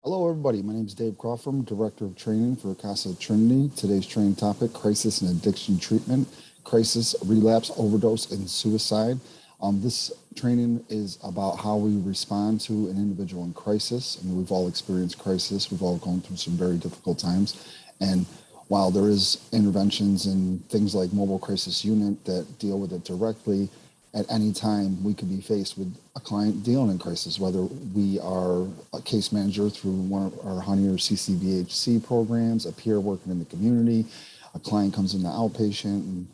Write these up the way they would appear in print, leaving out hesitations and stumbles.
Hello, everybody. My name is Dave Crawford. I'm Director of Training for CASAC Trinity. Today's training topic, crisis and addiction treatment, crisis, relapse, overdose, and suicide. This training is about how we respond to an individual in crisis. I mean, we've all experienced crisis. We've all gone through some very difficult times. And while there is interventions and things like mobile crisis unit that deal with it directly, at any time we could be faced with a client dealing in crisis, whether we are a case manager through one of our Honey or CCBHC programs, a peer working in the community, a client comes in the outpatient and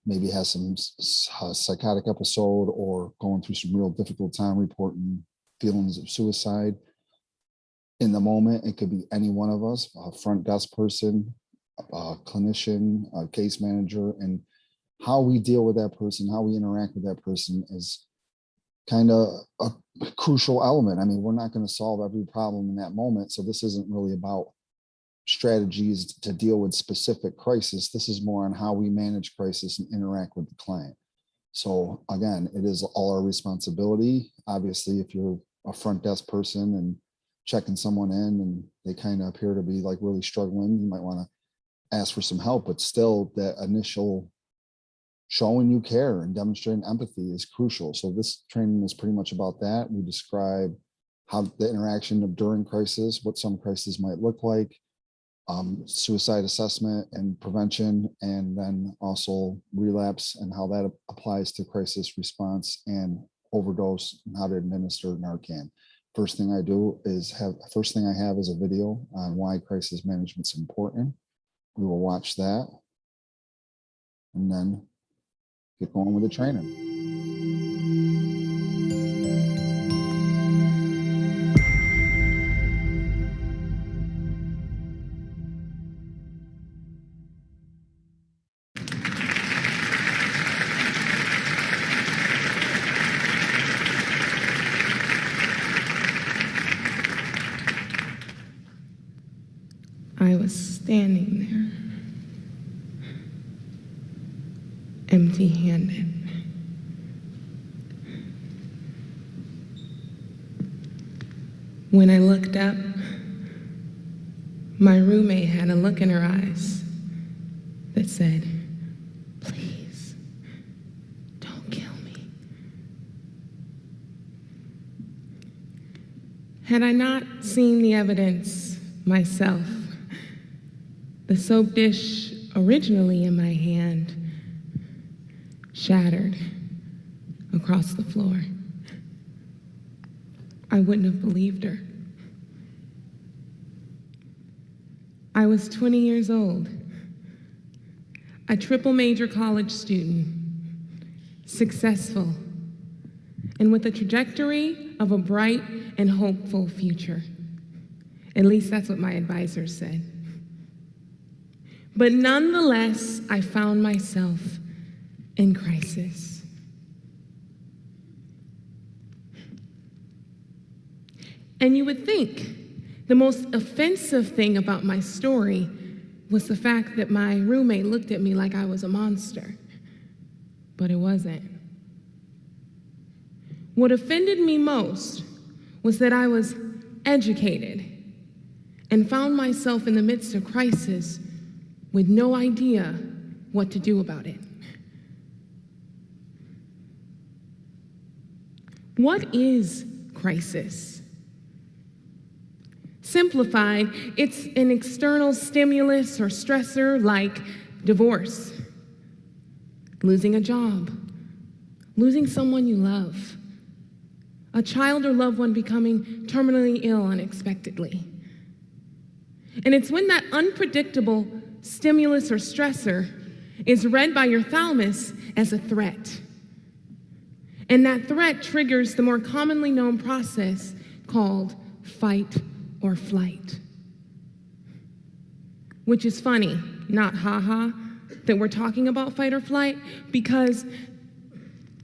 maybe has some psychotic episode or going through some real difficult time reporting feelings of suicide. In the moment, it could be any one of us, a front desk person, a clinician, a case manager, and how we deal with that person, how we interact with that person is kind of a crucial element. I mean, we're not going to solve every problem in that moment. So this isn't really about strategies to deal with specific crisis. This is more on how we manage crisis and interact with the client. So again, it is all our responsibility. Obviously, if you're a front desk person and checking someone in and they kind of appear to be like really struggling, you might want to ask for some help, but still that initial showing you care and demonstrating empathy is crucial. So this training is pretty much about that. We describe how the interaction of during crisis, what some crises might look like, suicide assessment and prevention, and then also relapse and how that applies to crisis response and overdose and how to administer Narcan. First thing I have is a video on why crisis management is important. We will watch that and then get going with the training. I was standing there, empty-handed. When I looked up, my roommate had a look in her eyes that said, "Please, don't kill me." Had I not seen the evidence myself, the soap dish originally in my hand shattered across the floor, I wouldn't have believed her. I was 20 years old, a triple major college student, successful, and with a trajectory of a bright and hopeful future. At least that's what my advisors said. But nonetheless, I found myself in crisis. And you would think the most offensive thing about my story was the fact that my roommate looked at me like I was a monster. But it wasn't. What offended me most was that I was educated and found myself in the midst of crisis with no idea what to do about it. What is crisis? Simplified, it's an external stimulus or stressor like divorce, losing a job, losing someone you love, a child or loved one becoming terminally ill unexpectedly. And it's when that unpredictable stimulus or stressor is read by your thalamus as a threat. And that threat triggers the more commonly known process called fight or flight. Which is funny, not haha, that we're talking about fight or flight, because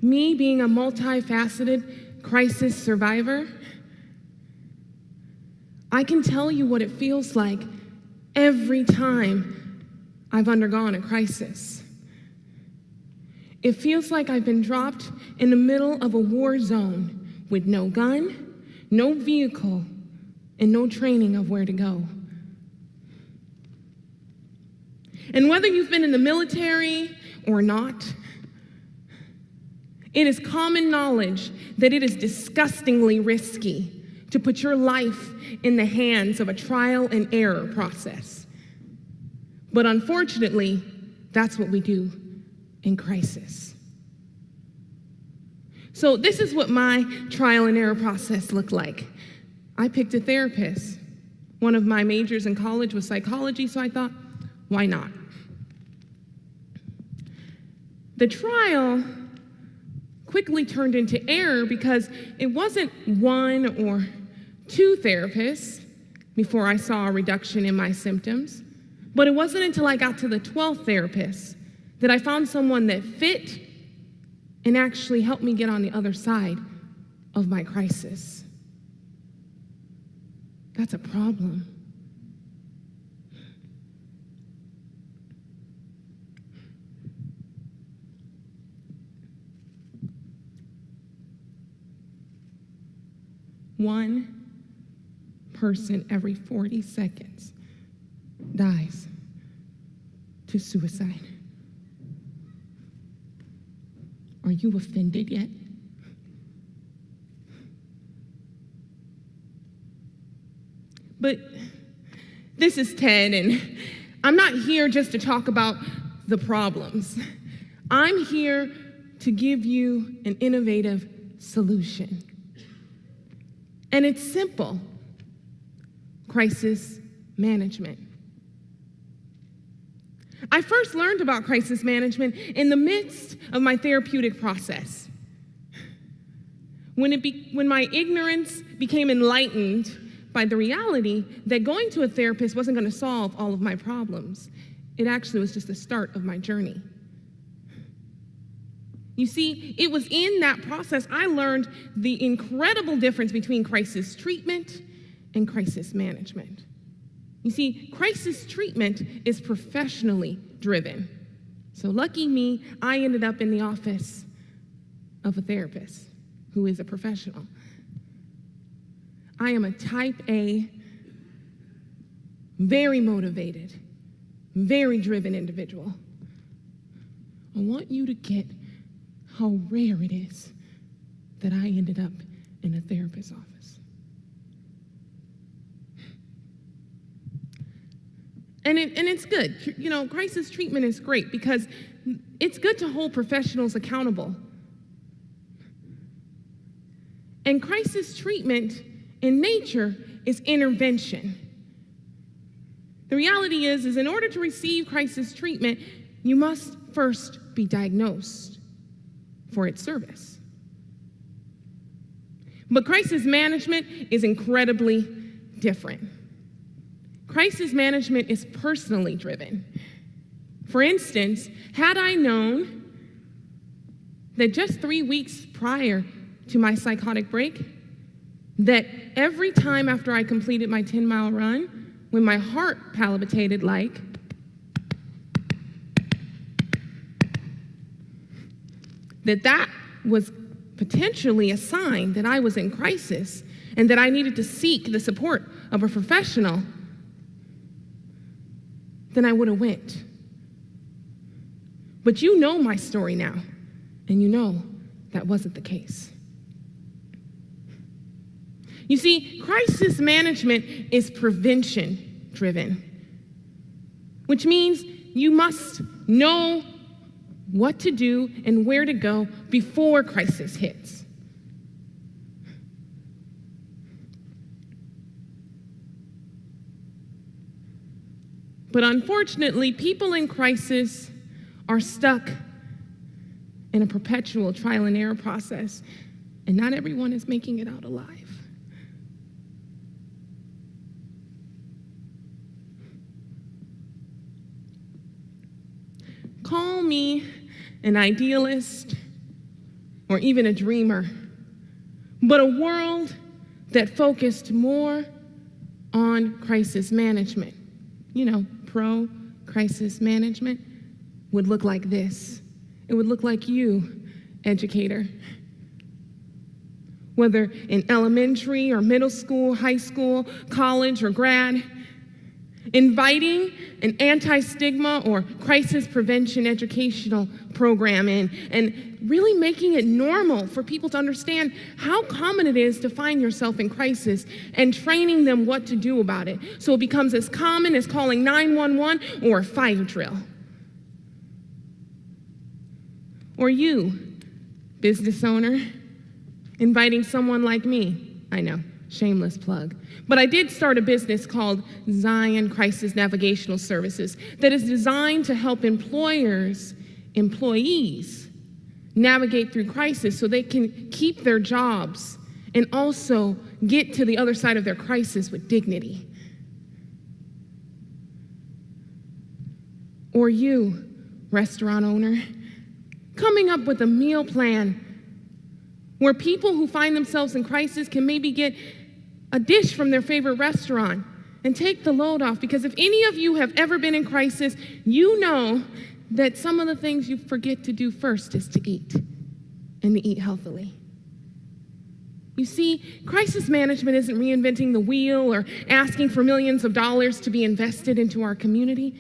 me being a multifaceted crisis survivor, I can tell you what it feels like every time I've undergone a crisis. It feels like I've been dropped in the middle of a war zone with no gun, no vehicle, and no training of where to go. And whether you've been in the military or not, it is common knowledge that it is disgustingly risky to put your life in the hands of a trial and error process. But unfortunately, that's what we do in crisis. So this is what my trial and error process looked like. I picked a therapist. One of my majors in college was psychology, so I thought, why not? The trial quickly turned into error because it wasn't one or two therapists before I saw a reduction in my symptoms, but it wasn't until I got to the 12th therapist that I found someone that fit and actually helped me get on the other side of my crisis. That's a problem. One person every 40 seconds dies to suicide. Are you offended yet? But this is Ted, and I'm not here just to talk about the problems. I'm here to give you an innovative solution. And it's simple: crisis management. I first learned about crisis management in the midst of my therapeutic process. When my ignorance became enlightened by the reality that going to a therapist wasn't going to solve all of my problems. It actually was just the start of my journey. You see, it was in that process I learned the incredible difference between crisis treatment and crisis management. You see, crisis treatment is professionally driven. So lucky me, I ended up in the office of a therapist who is a professional. I am a type A, very motivated, very driven individual. I want you to get how rare it is that I ended up in a therapist's office. And it's good. You know, crisis treatment is great because it's good to hold professionals accountable. And crisis treatment in nature is intervention. The reality is in order to receive crisis treatment, you must first be diagnosed for its service. But crisis management is incredibly different. Crisis management is personally driven. For instance, had I known that just 3 weeks prior to my psychotic break, that every time after I completed my 10-mile run, when my heart palpitated like, that was potentially a sign that I was in crisis and that I needed to seek the support of a professional, then I would have went. But you know my story now, and you know that wasn't the case. You see, crisis management is prevention driven, which means you must know what to do and where to go before crisis hits. But unfortunately, people in crisis are stuck in a perpetual trial and error process, and not everyone is making it out alive. Call me an idealist or even a dreamer, but a world that focused more on crisis management, pro-crisis management, would look like this. It would look like you, educator. whether in elementary or middle school, high school, college, or grad. Inviting an anti-stigma or crisis prevention educational program in, and really making it normal for people to understand how common it is to find yourself in crisis, and training them what to do about it so it becomes as common as calling 911 or a fire drill. Or you, business owner, inviting someone like me. I know, shameless plug. But I did start a business called Zion Crisis Navigational Services that is designed to help employees navigate through crisis so they can keep their jobs and also get to the other side of their crisis with dignity. Or you, restaurant owner, coming up with a meal plan where people who find themselves in crisis can maybe get a dish from their favorite restaurant and take the load off. Because if any of you have ever been in crisis, you know that some of the things you forget to do first is to eat, and to eat healthily. You see, crisis management isn't reinventing the wheel or asking for millions of dollars to be invested into our community.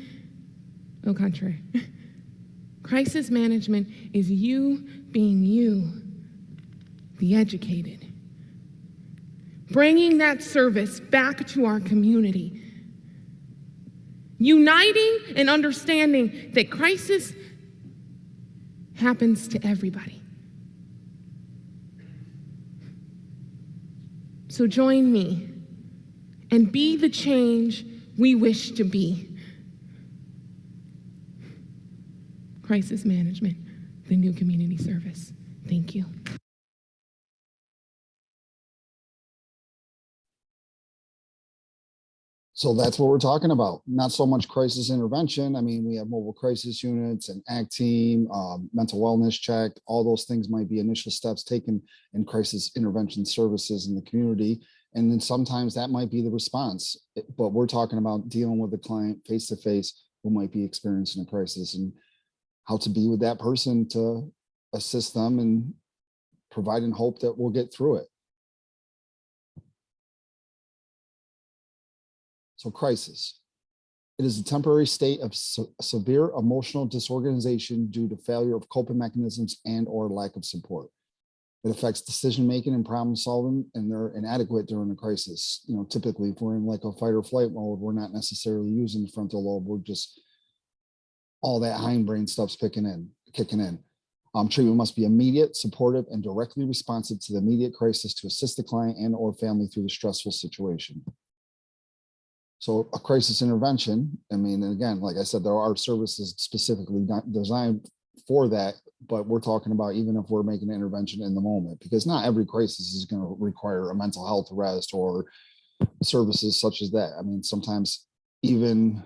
Au contraire. Crisis management is you being you, the educated, bringing that service back to our community, uniting and understanding that crisis happens to everybody. So join me and be the change we wish to be. Crisis management, the new community service. Thank you. So that's what we're talking about. Not so much crisis intervention. I mean, we have mobile crisis units, an ACT team, mental wellness check. All those things might be initial steps taken in crisis intervention services in the community. And then sometimes that might be the response. But we're talking about dealing with the client face to face who might be experiencing a crisis, and how to be with that person to assist them and providing hope that we'll get through it. So crisis. It is a temporary state of severe emotional disorganization due to failure of coping mechanisms and or lack of support. It affects decision-making and problem solving, and they're inadequate during a crisis. You know, typically if we're in like a fight or flight mode, we're not necessarily using the frontal lobe. We're just, all that hindbrain stuff's kicking in. Treatment must be immediate, supportive, and directly responsive to the immediate crisis to assist the client and or family through the stressful situation. So a crisis intervention, I mean, again, like I said, there are services specifically not designed for that, but we're talking about even if we're making an intervention in the moment, because not every crisis is going to require a mental health arrest or services such as that. I mean, sometimes even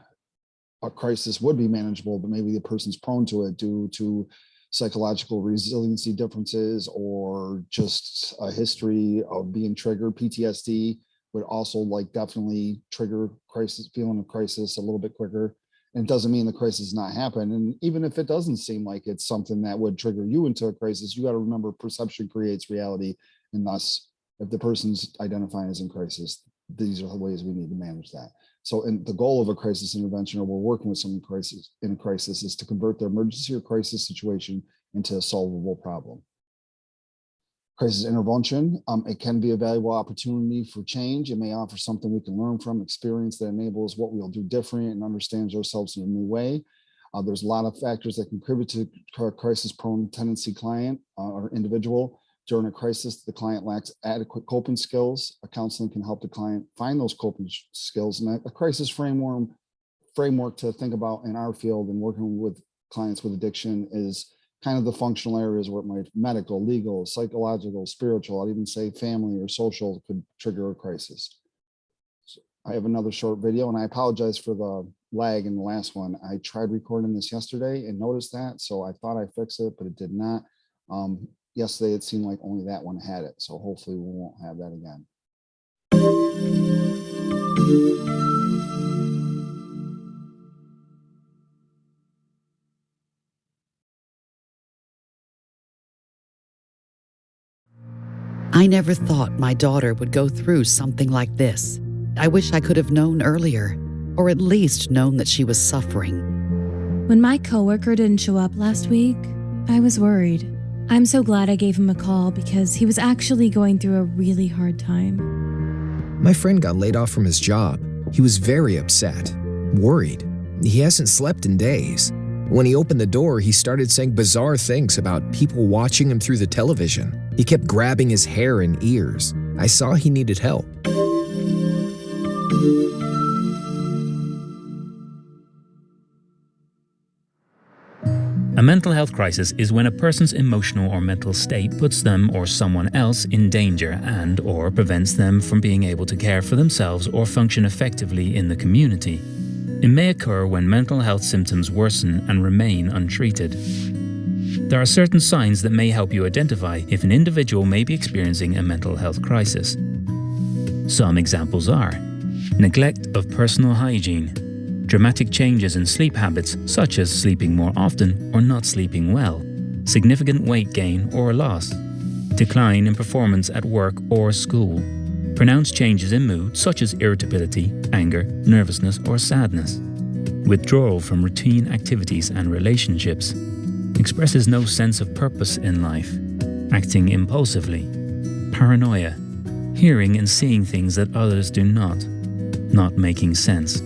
a crisis would be manageable, but maybe the person's prone to it due to psychological resiliency differences or just a history of being triggered. PTSD would also like definitely trigger crisis, feeling of crisis a little bit quicker. And it doesn't mean the crisis is not happening. And even if it doesn't seem like it's something that would trigger you into a crisis, you got to remember perception creates reality. And thus, if the person's identifying as in crisis, these are the ways we need to manage that. So, and the goal of a crisis intervention, or we're working with someone in a crisis, is to convert their emergency or crisis situation into a solvable problem. Crisis intervention, it can be a valuable opportunity for change. It may offer something we can learn from, experience that enables what we'll do different and understands ourselves in a new way. There's a lot of factors that contribute to a crisis-prone tendency client or individual. During a crisis, the client lacks adequate coping skills. A counseling can help the client find those coping skills. And a crisis framework to think about in our field and working with clients with addiction is kind of the functional areas where it might medical, legal, psychological, spiritual, I'd even say family or social could trigger a crisis. So I have another short video, and I apologize for the lag in the last one. I tried recording this yesterday and noticed that, so I thought I fixed it, but it did not. Yesterday, it seemed like only that one had it, so hopefully we won't have that again. I never thought my daughter would go through something like this. I wish I could have known earlier, or at least known that she was suffering. When my coworker didn't show up last week, I was worried. I'm so glad I gave him a call because he was actually going through a really hard time. My friend got laid off from his job. He was very upset, worried. He hasn't slept in days. When he opened the door, he started saying bizarre things about people watching him through the television. He kept grabbing his hair and ears. I saw he needed help. A mental health crisis is when a person's emotional or mental state puts them or someone else in danger and/or prevents them from being able to care for themselves or function effectively in the community. It may occur when mental health symptoms worsen and remain untreated. There are certain signs that may help you identify if an individual may be experiencing a mental health crisis. Some examples are neglect of personal hygiene, dramatic changes in sleep habits such as sleeping more often or not sleeping well, significant weight gain or loss, decline in performance at work or school, pronounced changes in mood such as irritability, anger, nervousness or sadness, withdrawal from routine activities and relationships, expresses no sense of purpose in life, acting impulsively, paranoia, hearing and seeing things that others do not making sense.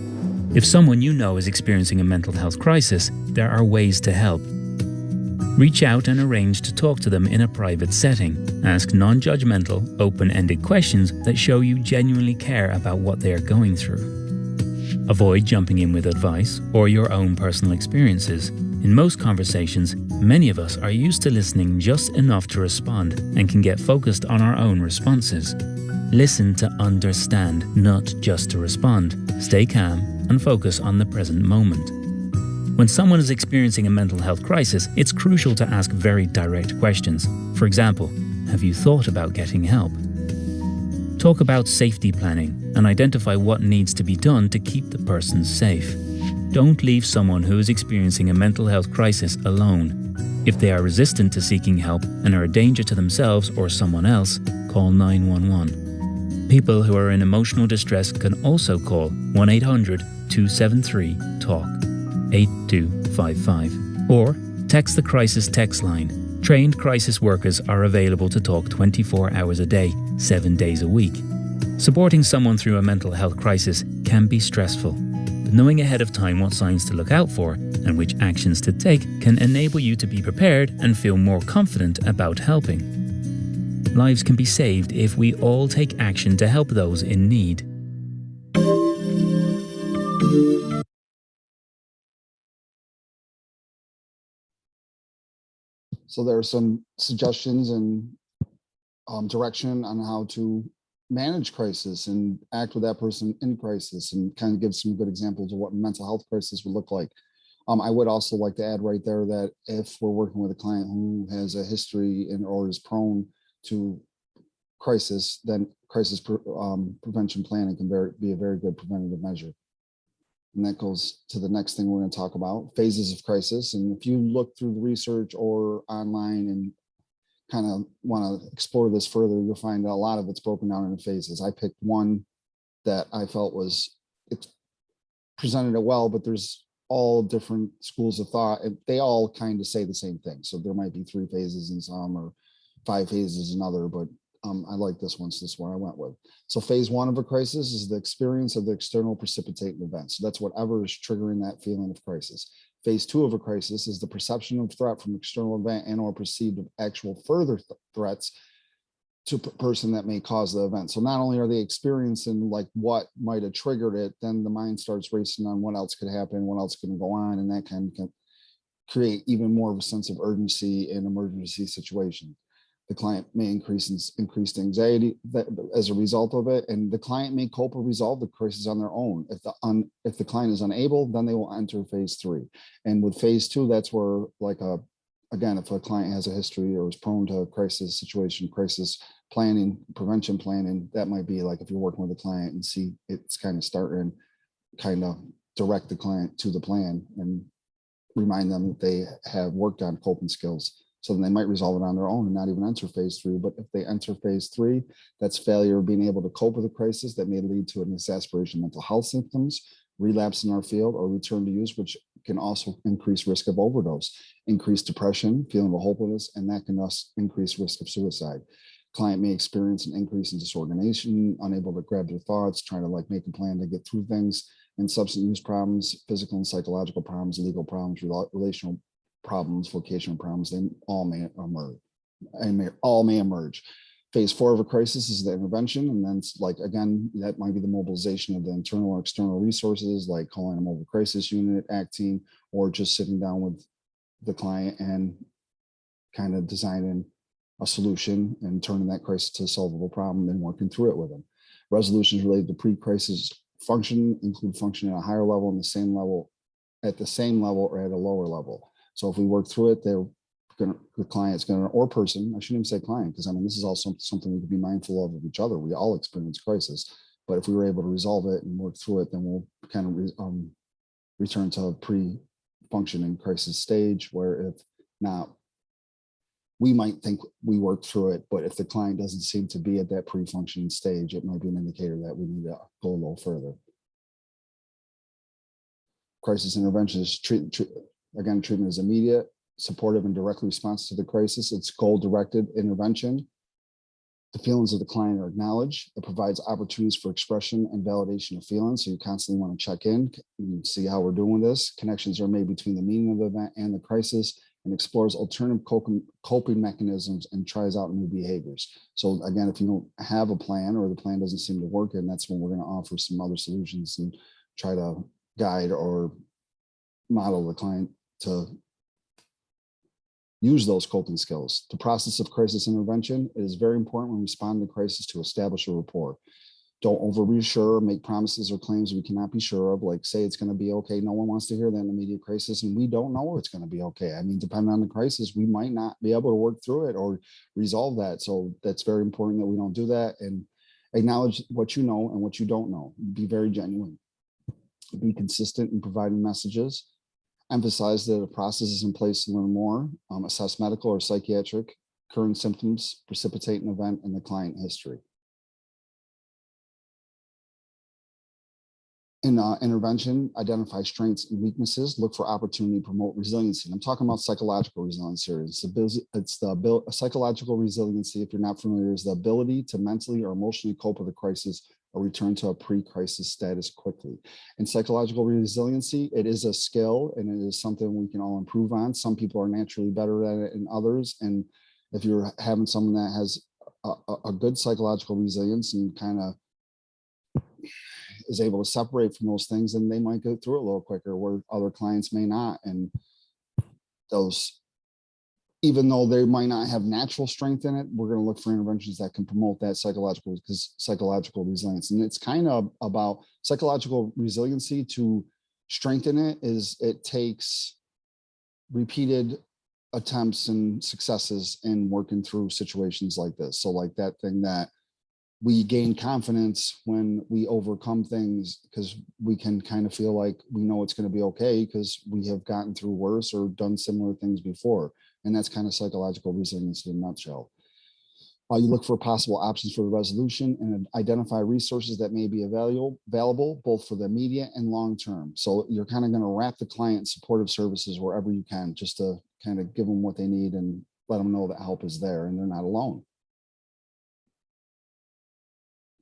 If someone you know is experiencing a mental health crisis, there are ways to help. Reach out and arrange to talk to them in a private setting. Ask non-judgmental, open-ended questions that show you genuinely care about what they are going through. Avoid jumping in with advice or your own personal experiences. In most conversations, many of us are used to listening just enough to respond and can get focused on our own responses. Listen to understand, not just to respond. Stay calm and focus on the present moment. When someone is experiencing a mental health crisis, it's crucial to ask very direct questions. For example, have you thought about getting help? Talk about safety planning and identify what needs to be done to keep the person safe. Don't leave someone who is experiencing a mental health crisis alone. If they are resistant to seeking help and are a danger to themselves or someone else, call 911. People who are in emotional distress can also call 1-800-273-TALK 8255 or text the crisis text line. Trained crisis workers are available to talk 24 hours a day, 7 days a week. Supporting someone through a mental health crisis can be stressful, but knowing ahead of time what signs to look out for and which actions to take can enable you to be prepared and feel more confident about helping. Lives can be saved if we all take action to help those in need. So there are some suggestions and direction on how to manage crisis and act with that person in crisis, and kind of give some good examples of what mental health crisis would look like. I would also like to add right there that if we're working with a client who has a history or is prone to crisis, then crisis prevention planning can be a very good preventative measure. And that goes to the next thing we're going to talk about, phases of crisis. And if you look through the research or online and kind of want to explore this further, you'll find that a lot of it's broken down into phases. I picked one that I felt it presented it well, but there's all different schools of thought, and they all kind of say the same thing. So there might be 3 phases in some or 5 phases in other, but I like this one, so this is what I went with. So phase 1 of a crisis is the experience of the external precipitating event. So that's whatever is triggering that feeling of crisis. Phase 2 of a crisis is the perception of threat from external event and or perceived actual further threats to a person that may cause the event. So not only are they experiencing like what might have triggered it, then the mind starts racing on what else could happen, what else can go on, and that can create even more of a sense of urgency in emergency situation. The client may increased anxiety as a result of it, and the client may cope or resolve the crisis on their own. If the client is unable, then they will enter phase 3. And with phase 2, that's where, again, if a client has a history or is prone to a crisis situation, crisis planning, prevention planning, that might be like if you're working with a client and see it's kind of starting, kind of direct the client to the plan and remind them that they have worked on coping skills So then they might resolve it on their own and not even enter phase 3. But if they enter phase 3, that's failure of being able to cope with the crisis that may lead to an exacerbation of mental health symptoms, relapse in our field, or return to use, which can also increase risk of overdose, increase depression, feeling of hopelessness, and that can thus increase risk of suicide. Client may experience an increase in disorganization, unable to grab their thoughts, trying to like make a plan to get through things, and substance use problems, physical and psychological problems, legal problems, relational problems, vocational problems. They all may emerge. Phase 4 of a crisis is the intervention, and then like again, that might be the mobilization of the internal or external resources, like calling a mobile crisis unit, ACT team, or just sitting down with the client and kind of designing a solution and turning that crisis to a solvable problem and working through it with them. Resolutions related to pre-crisis function include function at a higher level and the same level, at the same level or at a lower level. So if we work through it, the client's gonna, or person, I shouldn't even say client, because I mean, this is also something we could be mindful of each other. We all experience crisis, but if we were able to resolve it and work through it, then we'll kind of return to a pre-functioning crisis stage, where if not, we might think we worked through it, but if the client doesn't seem to be at that pre-functioning stage, it might be an indicator that we need to go a little further. Crisis intervention is again, treatment is immediate, supportive, and direct response to the crisis. It's goal-directed intervention. The feelings of the client are acknowledged. It provides opportunities for expression and validation of feelings. So you constantly want to check in and see how we're doing with this. Connections are made between the meaning of the event and the crisis, and explores alternative coping mechanisms and tries out new behaviors. So again, if you don't have a plan or the plan doesn't seem to work, and that's when we're going to offer some other solutions and try to guide or model the client to use those coping skills. The process of crisis intervention is very important when responding to crisis to establish a rapport. Don't over reassure, make promises or claims we cannot be sure of, like say it's going to be okay. No one wants to hear that in immediate crisis, and we don't know it's going to be okay. I mean, depending on the crisis, we might not be able to work through it or resolve that. So that's very important that we don't do that, and acknowledge what you know and what you don't know. Be very genuine. Be consistent in providing messages. Emphasize that a process is in place to learn more. Assess medical or psychiatric current symptoms, precipitate an event in the client history. In intervention, identify strengths and weaknesses, look for opportunity to promote resiliency. And I'm talking about psychological resiliency here. Psychological resiliency, if you're not familiar, is the ability to mentally or emotionally cope with a crisis or return to a pre-crisis status quickly. In psychological resiliency, it is a skill and it is something we can all improve on. Some people are naturally better at it than others. And if you're having someone that has a good psychological resilience and kind of is able to separate from those things, and they might go through it a little quicker, where other clients may not. And those, even though they might not have natural strength in it, we're going to look for interventions that can promote that psychological resilience. And it's kind of about psychological resiliency. To strengthen it is, it takes repeated attempts and successes in working through situations like this. So like that thing that we gain confidence when we overcome things, because we can kind of feel like we know it's going to be okay because we have gotten through worse or done similar things before. And that's kind of psychological resilience in a nutshell. You look for possible options for the resolution and identify resources that may be available both for the immediate and long term. So you're kind of going to wrap the client in supportive services wherever you can, just to kind of give them what they need and let them know that help is there and they're not alone.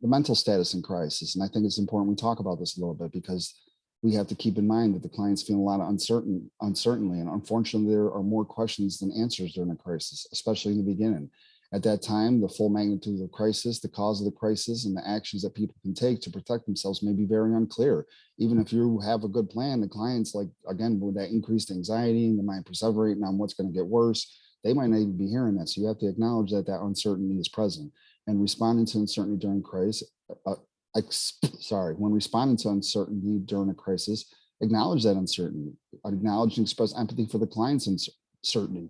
The mental status in crisis. And I think it's important we talk about this a little bit, because we have to keep in mind that the client's feeling a lot of uncertainty. And unfortunately, there are more questions than answers during a crisis, especially in the beginning. At that time, the full magnitude of the crisis, the cause of the crisis, and the actions that people can take to protect themselves may be very unclear. Even if you have a good plan, the client's like, again, with that increased anxiety and the mind perseverating on what's going to get worse, they might not even be hearing that. So you have to acknowledge that that uncertainty is present. And responding to uncertainty during crisis, when responding to uncertainty during a crisis, acknowledge that uncertainty, acknowledge and express empathy for the client's uncertainty,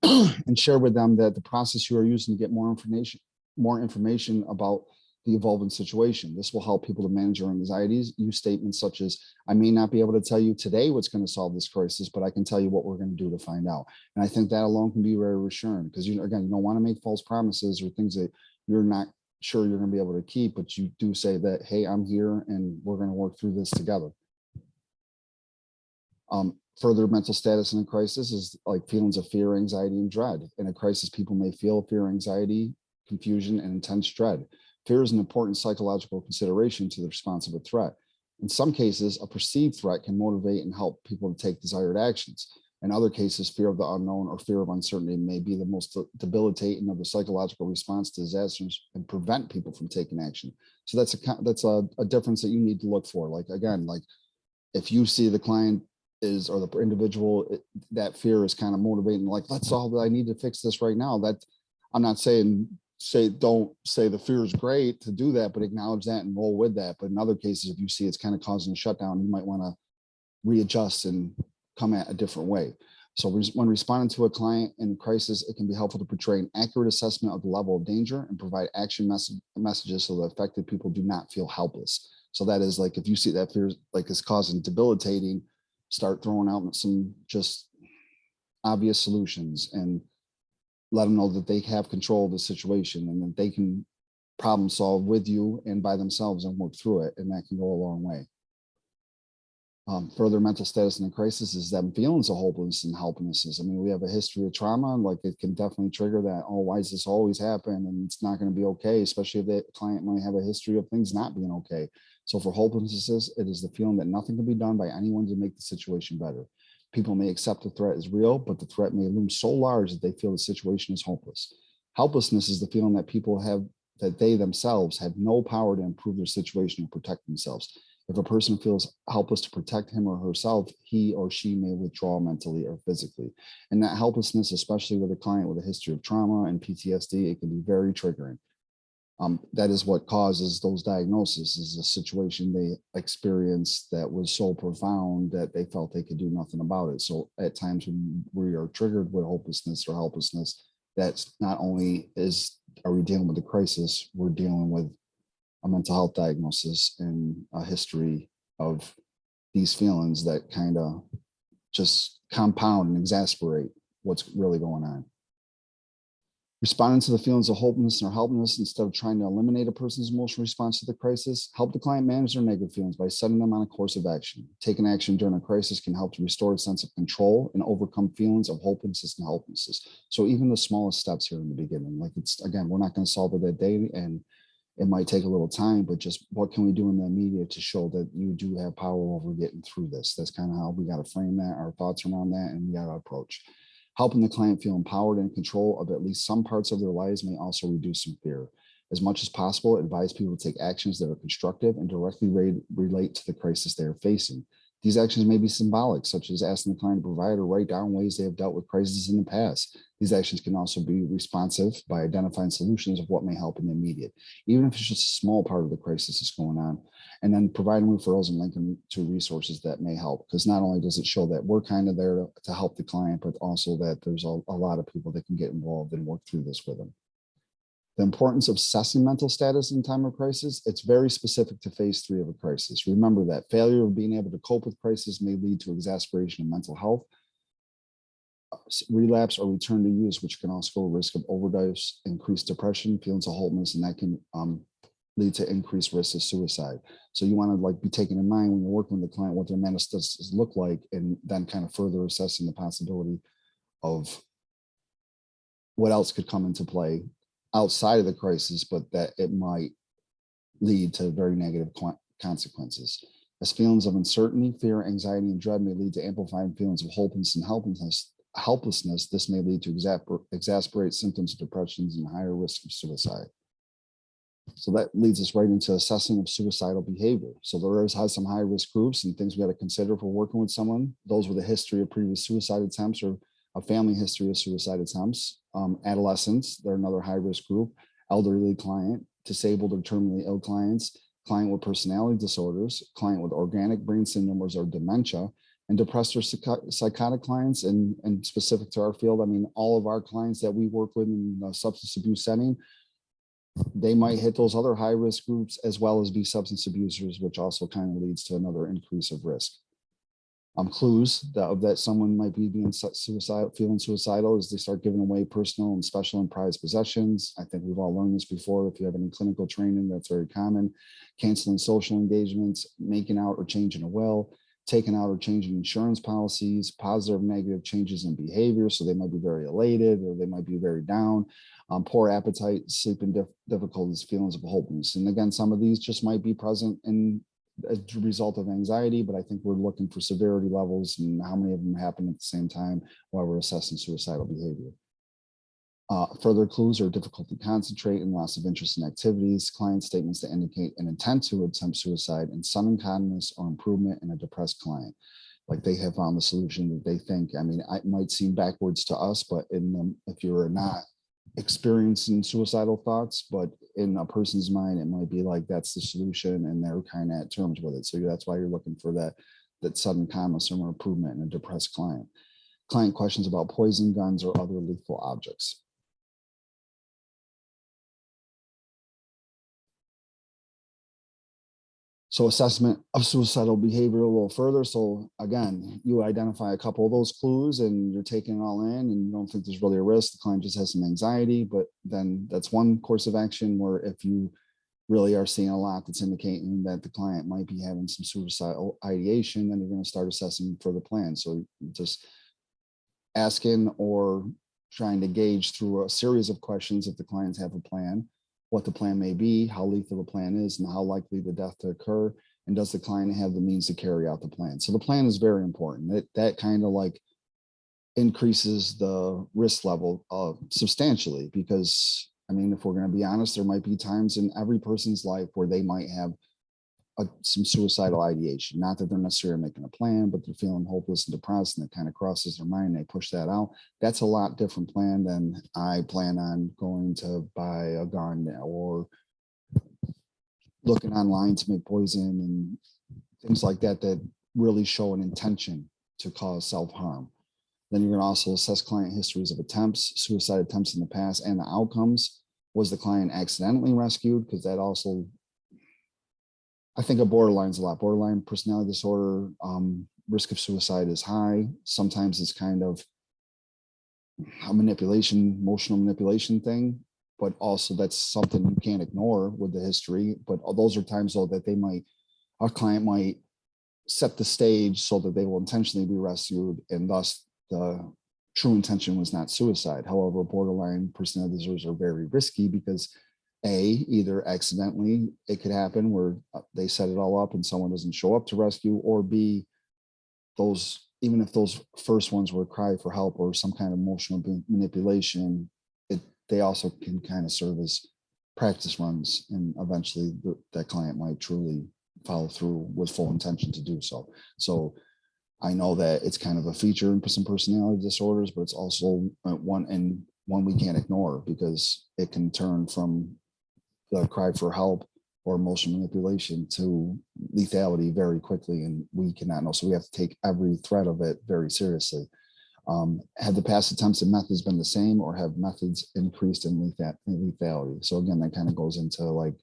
and share with them that the process you are using to get more information about the evolving situation. This will help people to manage their anxieties. Use statements such as, I may not be able to tell you today what's going to solve this crisis, but I can tell you what we're going to do to find out. And I think that alone can be very reassuring, because again, you don't want to make false promises or things that you're not sure you're going to be able to keep, but you do say that, hey, I'm here and we're going to work through this together. Further mental status in a crisis is like feelings of fear, anxiety, and dread. In a crisis, people may feel fear, anxiety, confusion, and intense dread. Fear is an important psychological consideration to the response of a threat. In some cases, a perceived threat can motivate and help people to take desired actions. In other cases, fear of the unknown or fear of uncertainty may be the most debilitating of the psychological response to disasters and prevent people from taking action. So that's a difference that you need to look for. Like, again, like if you see the client is, or the individual, that fear is kind of motivating, like, that's all, I need to fix this right now. That I'm not saying don't say the fear is great to do that, but acknowledge that and roll with that. But in other cases, if you see it's kind of causing a shutdown, you might want to readjust and come at a different way. So when responding to a client in crisis, it can be helpful to portray an accurate assessment of the level of danger and provide action messages so that affected people do not feel helpless. So that is, like, if you see that fear like is causing debilitating, start throwing out some just obvious solutions and let them know that they have control of the situation and that they can problem solve with you and by themselves and work through it. And that can go a long way. Further mental status in a crisis is them feelings of hopelessness and helplessness. I mean, we have a history of trauma, like it can definitely trigger that, oh, why does this always happen? And it's not going to be okay, especially if the client might have a history of things not being okay. So for hopelessness, it is the feeling that nothing can be done by anyone to make the situation better. People may accept the threat as real, but the threat may loom so large that they feel the situation is hopeless. Helplessness is the feeling that people have, that they themselves have no power to improve their situation or protect themselves. If a person feels helpless to protect him or herself, he or she may withdraw mentally or physically. And that helplessness, especially with a client with a history of trauma and PTSD, it can be very triggering. That is what causes those diagnoses, is a situation they experienced that was so profound that they felt they could do nothing about it. So at times when we are triggered with hopelessness or helplessness, that's not only are we dealing with a crisis, we're dealing with a mental health diagnosis and a history of these feelings that kind of just compound and exasperate what's really going on. Responding to the feelings of hopelessness or helplessness instead of trying to eliminate a person's emotional response to the crisis, help the client manage their negative feelings by setting them on a course of action. Taking action during a crisis can help to restore a sense of control and overcome feelings of hopelessness and helplessness. So even the smallest steps here in the beginning, like it's, again, we're not going to solve it that day, and it might take a little time, but just what can we do in the immediate to show that you do have power over getting through this? That's kind of how we got to frame that, our thoughts around that, and we got to approach. Helping the client feel empowered and in control of at least some parts of their lives may also reduce some fear. As much as possible, advise people to take actions that are constructive and directly relate to the crisis they are facing. These actions may be symbolic, such as asking the client to provide or write down ways they have dealt with crises in the past. These actions can also be responsive by identifying solutions of what may help in the immediate, even if it's just a small part of the crisis that's going on, and then providing referrals and linking to resources that may help. Because not only does it show that we're kind of there to help the client, but also that there's a lot of people that can get involved and work through this with them. The importance of assessing mental status in time of crisis, it's very specific to phase 3 of a crisis. Remember that failure of being able to cope with crisis may lead to exacerbation of mental health, relapse or return to use, which can also go risk of overdose, increased depression, feelings of hopelessness, and that can lead to increased risk of suicide. So you want to be taking in mind when you're working with the client what their mental status look like, and then kind of further assessing the possibility of what else could come into play outside of the crisis, but that it might lead to very negative consequences. As feelings of uncertainty, fear, anxiety, and dread may lead to amplifying feelings of hopelessness and helplessness, this may lead to exacerbate symptoms of depressions and higher risk of suicide. So that leads us right into assessing of suicidal behavior. So there has some high risk groups and things we got to consider for working with someone. Those with a history of previous suicide attempts or a family history of suicide attempts. Adolescents, they're another high risk group. Elderly client, disabled or terminally ill clients, client with personality disorders, client with organic brain syndrome or dementia, and depressed or psychotic clients. And specific to our field, I mean, all of our clients that we work with in the substance abuse setting, they might hit those other high risk groups as well as be substance abusers, which also kind of leads to another increase of risk. Clues that someone might be being suicidal, feeling suicidal, is they start giving away personal and special and prized possessions. I think we've all learned this before. If you have any clinical training, that's very common. Canceling social engagements, making out or changing a will, taking out or changing insurance policies, positive or negative changes in behavior. So they might be very elated or they might be very down. Poor appetite, sleeping difficulties, feelings of hopelessness. And again, some of these just might be present in as a result of anxiety, but I think we're looking for severity levels and how many of them happen at the same time while we're assessing suicidal behavior. Further clues are difficulty concentrating, loss of interest in activities, client statements that indicate an intent to attempt suicide, and sudden calmness or improvement in a depressed client. Like they have found the solution that they think. I mean, it might seem backwards to us, but if you're not experiencing suicidal thoughts, but in a person's mind, it might be like that's the solution and they're kind of at terms with it. So that's why you're looking for that sudden calmness or improvement in a depressed client. Client questions about poison, guns, or other lethal objects. So assessment of suicidal behavior a little further. So again, you identify a couple of those clues and you're taking it all in and you don't think there's really a risk. The client just has some anxiety, but then that's one course of action. Where if you really are seeing a lot that's indicating that the client might be having some suicidal ideation, then you're going to start assessing for the plan. So just asking or trying to gauge through a series of questions if the clients have a plan, what the plan may be, how lethal the plan is, and how likely the death to occur, and does the client have the means to carry out the plan. So the plan is very important. That kind of like increases the risk level substantially, because I mean, if we're going to be honest, there might be times in every person's life where they might have some suicidal ideation. Not that they're necessarily making a plan, but they're feeling hopeless and depressed, and it kind of crosses their mind. And they push that out. That's a lot different plan than I plan on going to buy a gun or looking online to make poison and things like that, that really show an intention to cause self-harm. Then you're going to also assess client histories of attempts, suicide attempts in the past, and the outcomes. Was the client accidentally rescued? Because that also, I think of borderlines a lot. Borderline personality disorder, risk of suicide is high. Sometimes it's kind of a manipulation, emotional manipulation thing, but also that's something you can't ignore with the history. But those are times though that our client might set the stage so that they will intentionally be rescued, and thus the true intention was not suicide. However, borderline personality disorders are very risky because either accidentally it could happen where they set it all up and someone doesn't show up to rescue, or B, even if those first ones were a cry for help or some kind of emotional manipulation, they also can kind of serve as practice runs, and eventually that client might truly follow through with full intention to do so. So I know that it's kind of a feature in some personality disorders, but it's also one we can't ignore, because it can turn from the cry for help or emotional manipulation to lethality very quickly, and we cannot know. So we have to take every threat of it very seriously. Have the past attempts and methods been the same, or have methods increased in lethality? So again, that kind of goes into like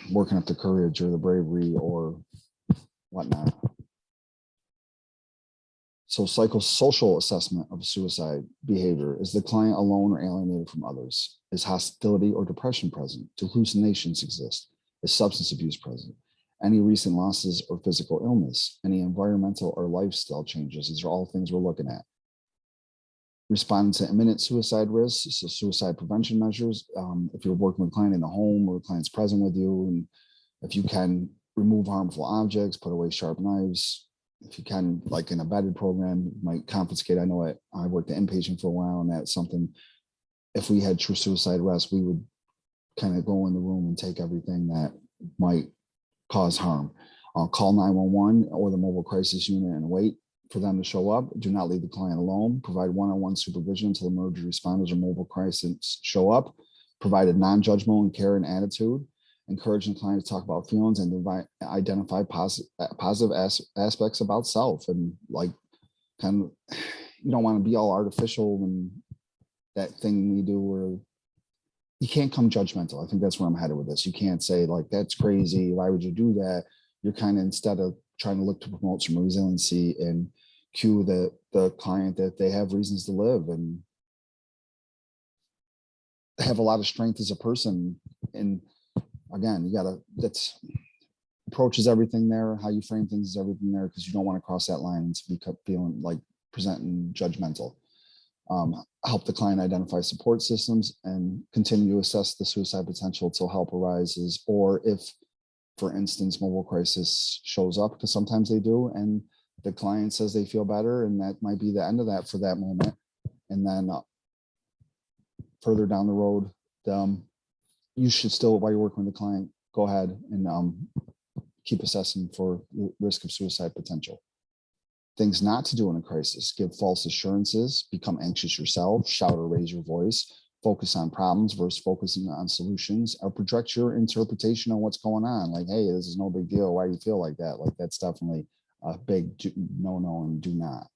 working up the courage or the bravery or whatnot. So psychosocial assessment of suicide behavior. Is the client alone or alienated from others? Is hostility or depression present? Do hallucinations exist? Is substance abuse present? Any recent losses or physical illness? Any environmental or lifestyle changes? These are all things we're looking at. Responding to imminent suicide risks, so suicide prevention measures. If you're working with a client in the home or the client's present with you, and if you can remove harmful objects, put away sharp knives. If you can, like in a bedded program, you might confiscate. I know I worked at inpatient for a while, and that's something, if we had true suicide arrest, we would kind of go in the room and take everything that might cause harm. Call 911 or the mobile crisis unit and wait for them to show up. Do not leave the client alone. Provide one-on-one supervision until emergency responders or mobile crisis show up. Provide a non-judgmental care and attitude. Encouraging the client to talk about feelings and identify positive aspects about self, and like kind of, you don't want to be all artificial and that thing we do where you can't come judgmental. I think that's where I'm headed with this. You can't say like, that's crazy. Why would you do that? You're kind of, instead of trying to look to promote some resiliency and cue the client that they have reasons to live and have a lot of strength as a person. And again, you gotta, that's approach is everything there. How you frame things is everything there, because you don't want to cross that line and be feeling like presenting judgmental. Help the client identify support systems and continue to assess the suicide potential till help arises, or if, for instance, mobile crisis shows up, because sometimes they do, and the client says they feel better, and that might be the end of that for that moment. And then further down the road, you should still, while you're working with the client, go ahead and keep assessing for risk of suicide potential. Things not to do in a crisis: give false assurances, become anxious yourself, shout or raise your voice, focus on problems versus focusing on solutions, or project your interpretation on what's going on. Like, hey, this is no big deal. Why do you feel like that? Like, that's definitely a big no and do not.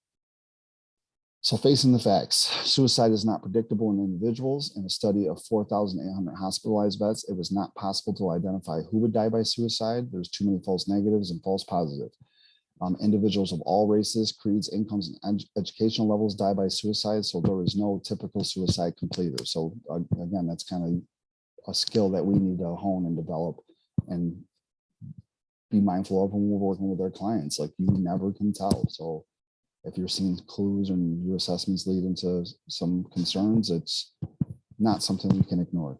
So facing the facts, suicide is not predictable in individuals. In a study of 4,800 hospitalized vets, it was not possible to identify who would die by suicide. There's too many false negatives and false positives. Individuals of all races, creeds, incomes, and educational levels die by suicide. So there is no typical suicide completer. So again, that's kind of a skill that we need to hone and develop and be mindful of when we're working with our clients. Like, you never can tell. So if you're seeing clues and your assessments lead into some concerns, it's not something we can ignore.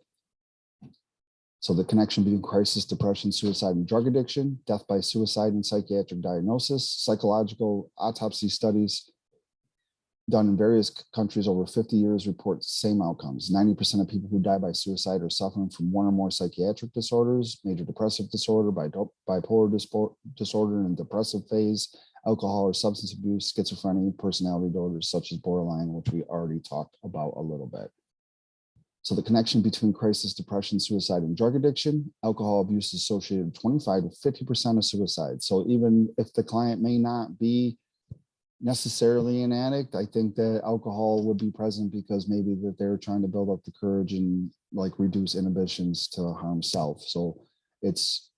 So the connection between crisis, depression, suicide, and drug addiction, death by suicide and psychiatric diagnosis, psychological autopsy studies done in various countries over 50 years report same outcomes. 90% of people who die by suicide are suffering from one or more psychiatric disorders: major depressive disorder, bipolar disorder and depressive phase, alcohol or substance abuse, schizophrenia, personality disorders such as borderline, which we already talked about a little bit. So the connection between crisis, depression, suicide, and drug addiction: alcohol abuse is associated with 25 to 50% of suicide. So even if the client may not be necessarily an addict, I think that alcohol would be present because maybe that they're trying to build up the courage and like reduce inhibitions to harm self. So it's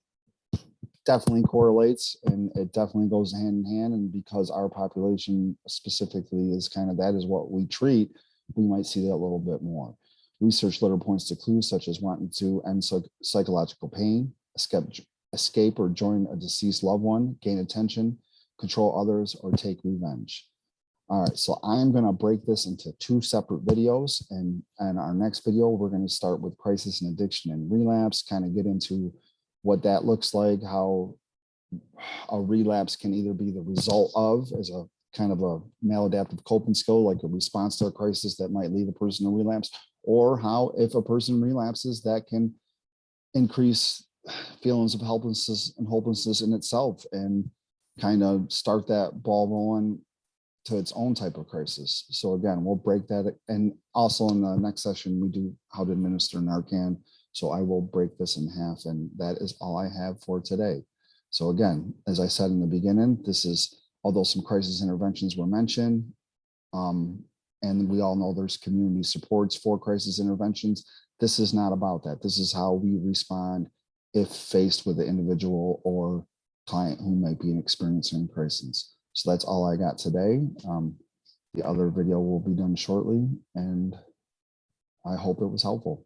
definitely correlates, and it definitely goes hand in hand. And because our population specifically is kind of, that is what we treat, we might see that a little bit more. Research later points to clues such as wanting to end psychological pain, escape or join a deceased loved one, gain attention, control others, or take revenge. All right, so I'm going to break this into 2 separate videos. And our next video, we're going to start with crisis and addiction and relapse, kind of get into what that looks like, how a relapse can either be the result of, as a kind of a maladaptive coping skill, like a response to a crisis that might lead a person to relapse, or how, if a person relapses, that can increase feelings of hopelessness in itself and kind of start that ball rolling to its own type of crisis. So again, we'll break that. And also in the next session, we do how to administer Narcan. So I will break this in half, and that is all I have for today. So again, as I said in the beginning, this is, although some crisis interventions were mentioned, and we all know there's community supports for crisis interventions, this is not about that. This is how we respond if faced with the individual or client who might be experiencing crisis. So that's all I got today. The other video will be done shortly, and I hope it was helpful.